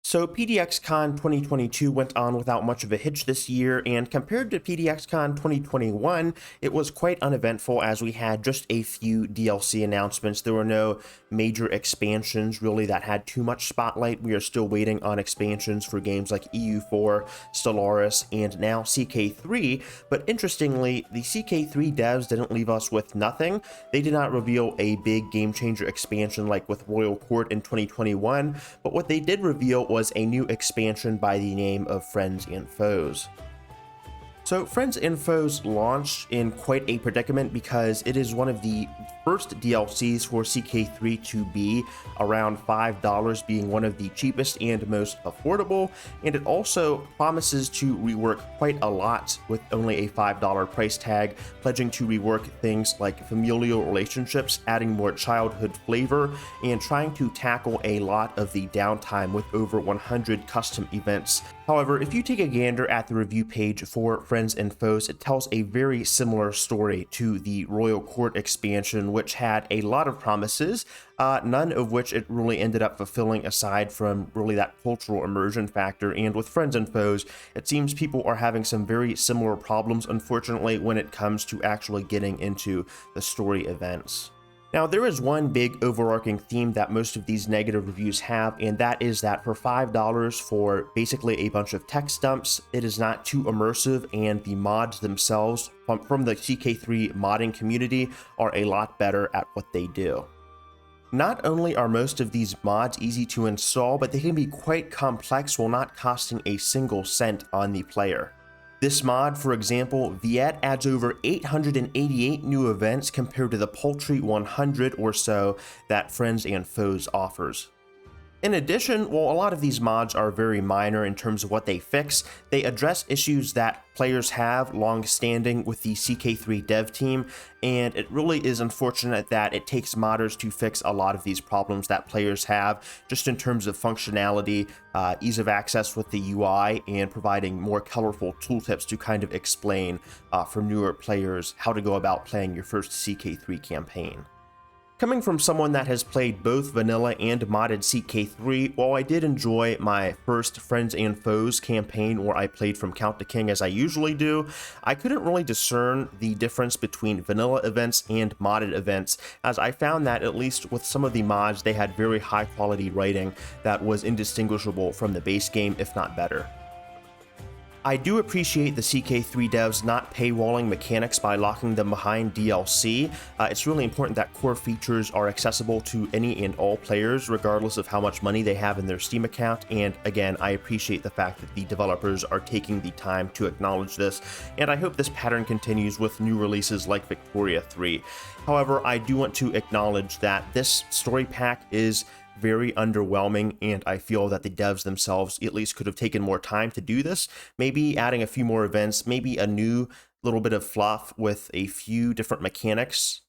So PDXCon 2022 went on without much of a hitch this year, and compared to PDXCon 2021, it was quite uneventful as we had just a few DLC announcements. There were no major expansions really that had too much spotlight. We are still waiting on expansions for games like EU4, Stellaris, and now CK3, but interestingly, the CK3 devs didn't leave us with nothing. They did not reveal a big game-changer expansion like with Royal Court in 2021, but what they did reveal was a new expansion by the name of Friends and Foes. So Friends and Foes launched in quite a predicament because it is one of the first DLCs for CK3 to be around $5, being one of the cheapest and most affordable, and it also promises to rework quite a lot with only a $5 price tag, pledging to rework things like familial relationships, adding more childhood flavor, and trying to tackle a lot of the downtime with over 100 custom events. However, if you take a gander at the review page for Friends and Foes, it tells a very similar story to the Royal Court expansion, which had a lot of promises, none of which it really ended up fulfilling aside from really that cultural immersion factor. And with Friends and Foes, it seems people are having some very similar problems, unfortunately, when it comes to actually getting into the story events. Now, there is one big overarching theme that most of these negative reviews have, and that is that for $5 for basically a bunch of text dumps, it is not too immersive, and the mods themselves from the CK3 modding community are a lot better at what they do. Not only are most of these mods easy to install, but they can be quite complex while not costing a single cent on the player. This mod, for example, Viet, adds over 888 new events compared to the paltry 100 or so that Friends and Foes offers. In addition, while a lot of these mods are very minor in terms of what they fix, they address issues that players have long-standing with the CK3 dev team, and it really is unfortunate that it takes modders to fix a lot of these problems that players have, just in terms of functionality, ease of access with the UI, and providing more colorful tooltips to kind of explain for newer players how to go about playing your first CK3 campaign. Coming from someone that has played both vanilla and modded CK3, while I did enjoy my first Friends and Foes campaign where I played from Count to King as I usually do, I couldn't really discern the difference between vanilla events and modded events, as I found that at least with some of the mods they had very high quality writing that was indistinguishable from the base game, if not better. I do appreciate the CK3 devs not paywalling mechanics by locking them behind DLC. It's really important that core features are accessible to any and all players, regardless of how much money they have in their Steam account, and again, I appreciate the fact that the developers are taking the time to acknowledge this, and I hope this pattern continues with new releases like Victoria 3. However, I do want to acknowledge that this story pack is very underwhelming, and I feel that the devs themselves at least could have taken more time to do this, maybe adding a few more events, maybe a new little bit of fluff with a few different mechanics,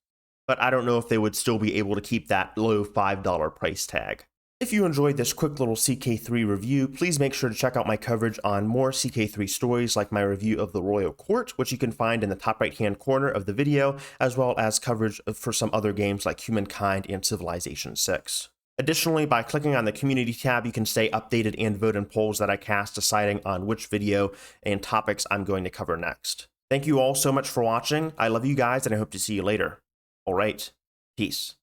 but I don't know if they would still be able to keep that low $5 price tag. If you enjoyed this quick little CK3 review, please make sure to check out my coverage on more CK3 stories like my review of the Royal Court, which you can find in the top right hand corner of the video, as well as coverage for some other games like Humankind and Civilization 6. Additionally, by clicking on the community tab, you can stay updated and vote in polls that I cast deciding on which video and topics I'm going to cover next. Thank you all so much for watching. I love you guys and I hope to see you later. All right, peace.